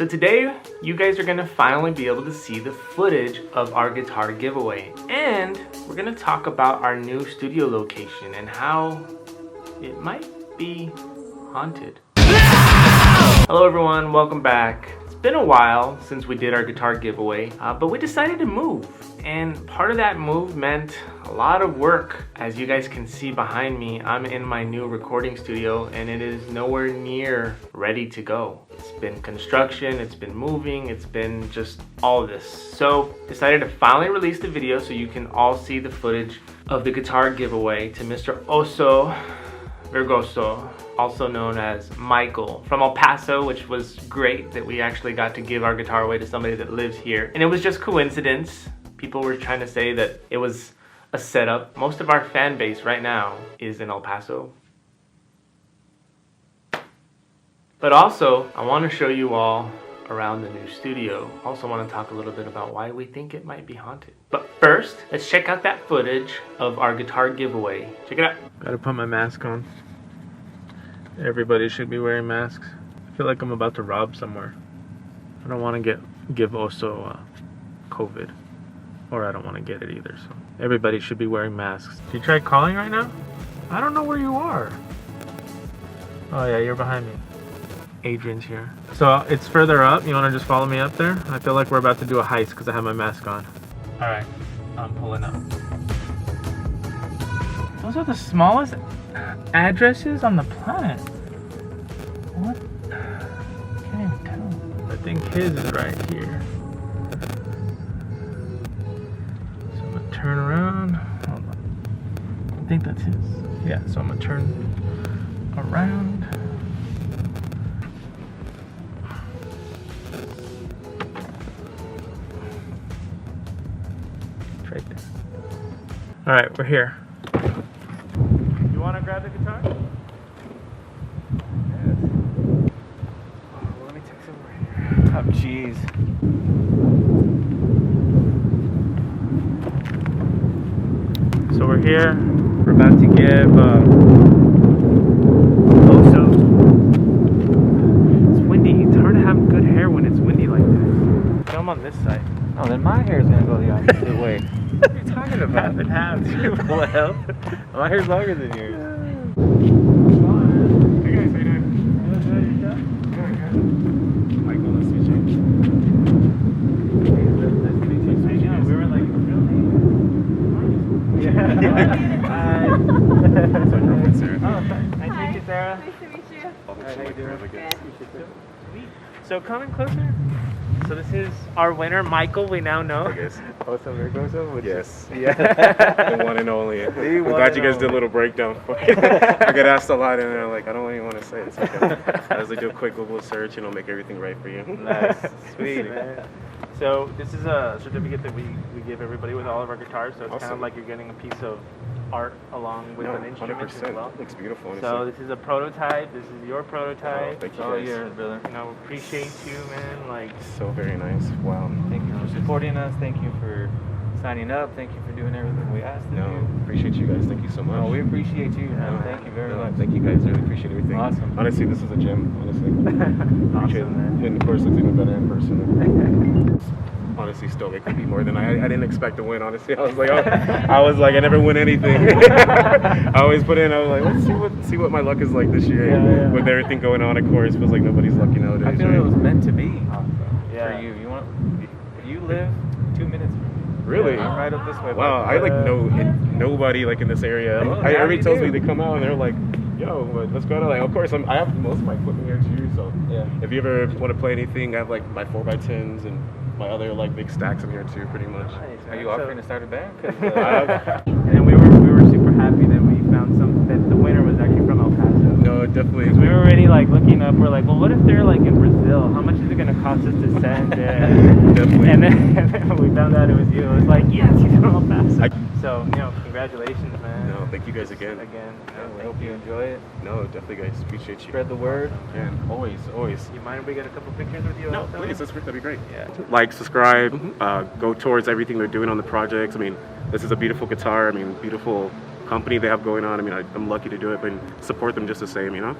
So today, you guys are gonna finally be able to see the footage of our guitar giveaway. And we're gonna talk about our new studio location and how it might be haunted. Hello everyone, welcome back. It's been a while since we did our guitar giveaway, but we decided to move. And part of that move meant a lot of work. As you guys can see behind me, I'm in my new recording studio and it is nowhere near ready to go. It's been construction, it's been moving, it's been just all of this. So decided to finally release the video so you can all see the footage of the guitar giveaway to Mr. Oso Vergoso, also known as Michael from El Paso, which was great that we actually got to give our guitar away to somebody that lives here. And it was just coincidence. People were trying to say that it was a setup. Most of our fan base right now is in El Paso. But also, I want to show you all around the new studio. Also want to talk a little bit about why we think it might be haunted. But first, let's check out that footage of our guitar giveaway. Check it out. Gotta put my mask on. Everybody should be wearing masks. I feel like I'm about to rob somewhere. I don't want to give Oso COVID. Or I don't want to get it either, so everybody should be wearing masks. Did you try calling right now? I don't know where you are. Oh yeah, you're behind me. Adrian's here. So it's further up. You want to just follow me up there? I feel like we're about to do a heist because I have my mask on. Alright, I'm pulling up. Those are the smallest addresses on the planet. What? I can't even tell. I think his is right here. Turn around. Hold on. I think that's his. Yeah, so I'm gonna turn around. It's right there. Alright, we're here. You wanna grab the guitar? Yes. Oh, let me text him right here. Oh, jeez. So we're here, we're about to give Oso. It's windy, it's hard to have good hair when it's windy like that. Film on this side. Oh, then my hair's gonna go the opposite way. What are you talking about? Half and half, dude. Well, my hair's longer than yours. Hey guys, how you doing? Good. Michael, nice to meet you. We were like, really? Yeah. Hi. So your friend Sarah. Oh, nice to meet you, Sarah. Nice to meet you. How you doing? Really good. So coming closer. So this is our winner, Michael. We now know. I guess. Oso Vergoso. Yes. Yeah. The one and only. I'm glad you guys did a little breakdown for it. I get asked a lot, and they're like, I don't even want to say it. It's okay. As I do a quick Google search, and it'll make everything right for you. Nice. Sweet, man. So this is a certificate that we give everybody with all of our guitars. So it's kind of Awesome. like you're getting a piece of art along with an instrument 100%. as well. Looks beautiful. Honestly. So this is a prototype. This is your prototype. Oh, thank you Oh, guys. yours, brother. You know, appreciate you, man. Like, So very nice. Wow. Thank you for supporting us. Thank you for signing up. Thank you for doing everything we asked of No, you. appreciate you guys. Thank you so much. Oh, we appreciate you. Yeah, man. Thank you very No, much. thank you guys. Really appreciate everything. Awesome. Honestly, this is a gem. Honestly. Appreciate awesome, man. it. And of course, it's even better in person. Honestly, stoked. It could be more than I didn't expect to win. Honestly, I was like, I never win anything. I always put in. I was like, let's see what my luck is like this year. Yeah. With everything going on, of course, feels like nobody's lucky nowadays. I feel right? it was meant to be Yeah. for you. You live 2 minutes from me. Really? I'm right up this way. Wow, I like know nobody like in this area. Oh, now Everybody you tells do. me they come out and they're like, yo, let's go to like. Of course, I have most of my equipment here too. So Yeah. if you ever want to play anything, I have like my 4x10s and my other like big stacks in here too, pretty much. Nice, Are man. you offering to start a band? 'Cause, And then we were super happy that we found that the winner was actually from El Paso. No, definitely. Because we were already like looking up, we're like, well, what if they're like in Brazil? How much is it gonna cost us to send? Definitely. And then we found out it was you. It was like, yes, he's from El Paso. I- So, congratulations, man. No, thank you guys again. Again. I hope you enjoy it. No, definitely, guys. Appreciate you. Spread the word. And always. You mind if we get a couple pictures with you? No, also? please. That'd be great. Yeah. Like, subscribe, go towards everything they're doing on the projects. I mean, this is a beautiful guitar. I mean, beautiful company they have going on. I mean, I'm lucky to do it, but support them just the same, you know?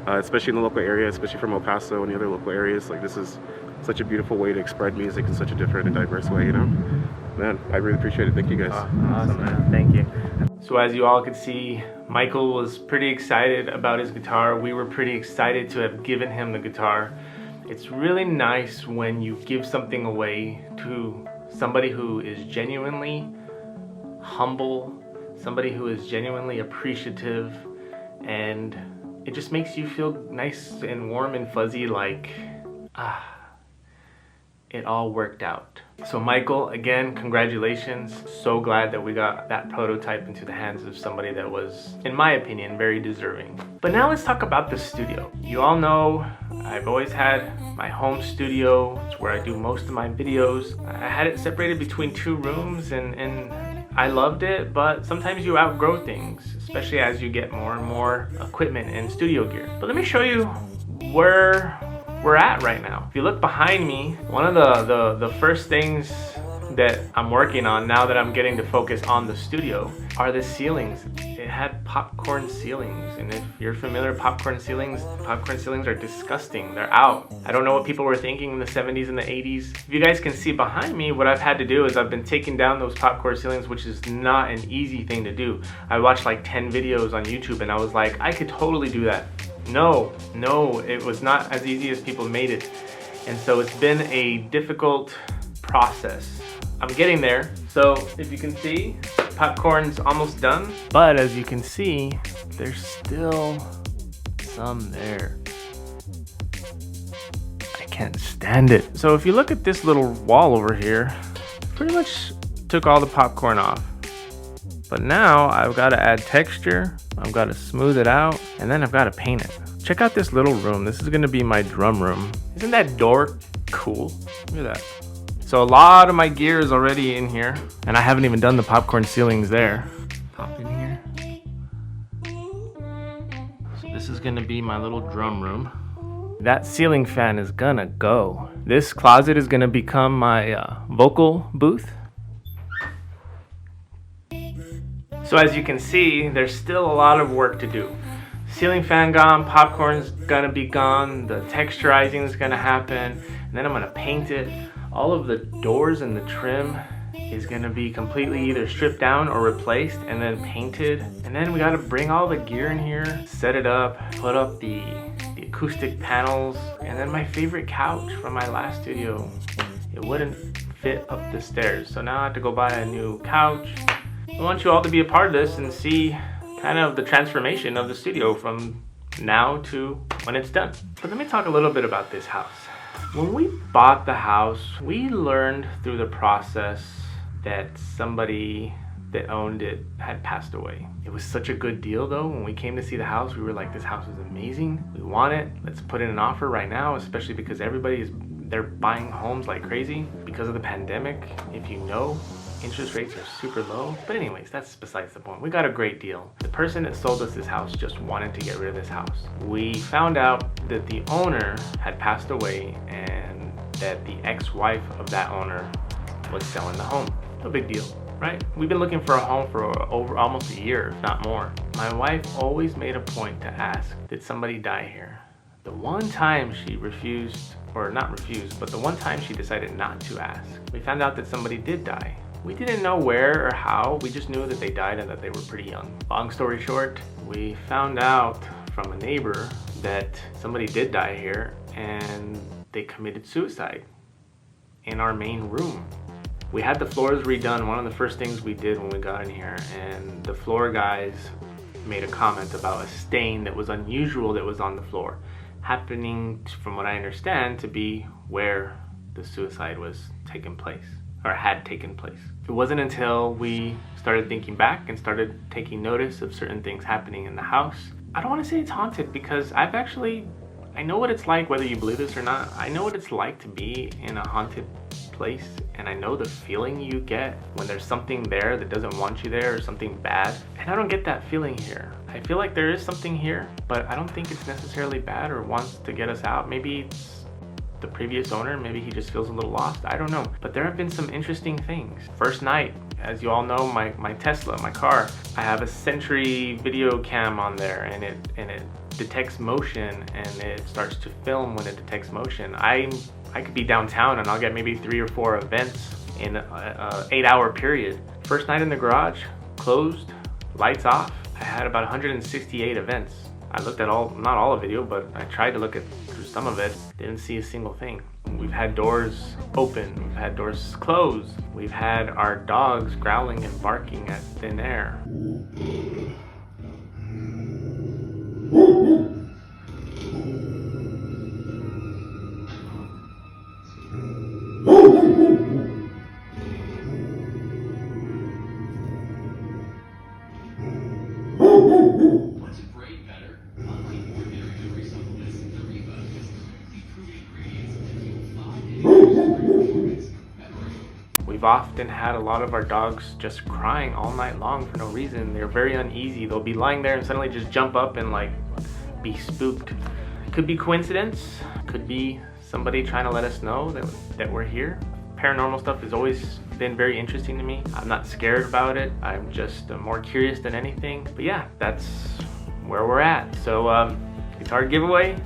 especially in the local area, especially from El Paso and the other local areas. Like, this is such a beautiful way to express music in such a different and diverse way, you know? Man, I really appreciate it. Thank you guys. Awesome, man. Thank you. So as you all could see, Michael was pretty excited about his guitar. We were pretty excited to have given him the guitar. It's really nice when you give something away to somebody who is genuinely humble, somebody who is genuinely appreciative, and it just makes you feel nice and warm and fuzzy, like, it all worked out. So Michael, again, congratulations. So glad that we got that prototype into the hands of somebody that was, in my opinion, very deserving. But now let's talk about the studio. You all know I've always had my home studio. It's where I do most of my videos. I had it separated between 2 rooms and I loved it, but sometimes you outgrow things, especially as you get more and more equipment and studio gear. But let me show you where we're at right now. If you look behind me, one of the first things that I'm working on now that I'm getting to focus on the studio are the ceilings. It had popcorn ceilings, and if you're familiar with popcorn ceilings are disgusting. They're out. I don't know what people were thinking in the 70s and the 80s. If you guys can see behind me, what I've had to do is I've been taking down those popcorn ceilings, which is not an easy thing to do. I watched like 10 videos on YouTube and I was like, I could totally do that. No, it was not as easy as people made it. And so it's been a difficult process. I'm getting there. So if you can see, popcorn's almost done. But as you can see, there's still some there. I can't stand it. So if you look at this little wall over here, pretty much took all the popcorn off. But now I've got to add texture, I've got to smooth it out, and then I've got to paint it. Check out this little room. This is going to be my drum room. Isn't that door cool? Look at that. So a lot of my gear is already in here, and I haven't even done the popcorn ceilings there. Pop in here. So this is going to be my little drum room. That ceiling fan is gonna go. This closet is going to become my vocal booth. So as you can see, there's still a lot of work to do. Ceiling fan gone, popcorn's gonna be gone, the texturizing is gonna happen, and then I'm gonna paint it. All of the doors and the trim is gonna be completely either stripped down or replaced and then painted. And then we gotta bring all the gear in here, set it up, put up the acoustic panels, and then my favorite couch from my last studio. It wouldn't fit up the stairs, so now I have to go buy a new couch. I want you all to be a part of this and see kind of the transformation of the studio from now to when it's done. But let me talk a little bit about this house. When we bought the house, we learned through the process that somebody that owned it had passed away. It was such a good deal though. When we came to see the house, we were like, this house is amazing. We want it. Let's put in an offer right now, especially because they're buying homes like crazy because of the pandemic. If you know, interest rates are super low. But anyways, that's besides the point. We got a great deal. The person that sold us this house just wanted to get rid of this house. We found out that the owner had passed away and that the ex-wife of that owner was selling the home. No big deal, right? We've been looking for a home for over almost a year, if not more. My wife always made a point to ask, did somebody die here? The one time she refused, or not refused, but the one time she decided not to ask, we found out that somebody did die. We didn't know where or how, we just knew that they died and that they were pretty young. Long story short, we found out from a neighbor that somebody did die here and they committed suicide in our main room. We had the floors redone, one of the first things we did when we got in here, and the floor guys made a comment about a stain that was unusual that was on the floor, happening, from what I understand, to be where the suicide was taking place, or had taken place. It wasn't until we started thinking back and started taking notice of certain things happening in the house. I don't want to say it's haunted because I know what it's like, whether you believe this or not. I know what it's like to be in a haunted place, and I know the feeling you get when there's something there that doesn't want you there or something bad. And I don't get that feeling here. I feel like there is something here, but I don't think it's necessarily bad or wants to get us out. Maybe it's the previous owner, maybe he just feels a little lost, I don't know. But there have been some interesting things. First night, as you all know, my Tesla, my car, I have a Sentry video cam on there, and it detects motion and it starts to film when it detects motion. I could be downtown and I'll get maybe 3 or 4 events in an 8-hour period. First night in the garage, closed, lights off. I had about 168 events. I looked at not all the video, but I tried to look at through some of it. Didn't see a single thing. We've had doors open, we've had doors closed. We've had our dogs growling and barking at thin air. We've often had a lot of our dogs just crying all night long for no reason. They're very uneasy. They'll be lying there and suddenly just jump up and like be spooked. Could be coincidence, could be somebody trying to let us know that we're here. Paranormal stuff has always been very interesting to me. I'm not scared about it. I'm just more curious than anything. But yeah, that's where we're at. So guitar giveaway,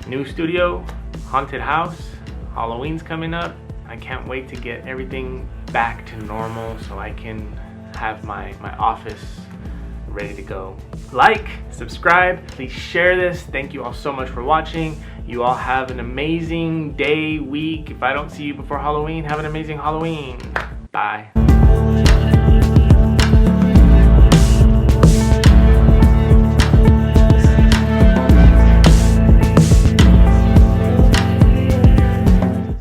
new studio, haunted house, Halloween's coming up. I can't wait to get everything back to normal so I can have my office ready to go. Like, subscribe, please share this. Thank you all so much for watching. You all have an amazing day, week. If I don't see you before Halloween, have an amazing Halloween. Bye.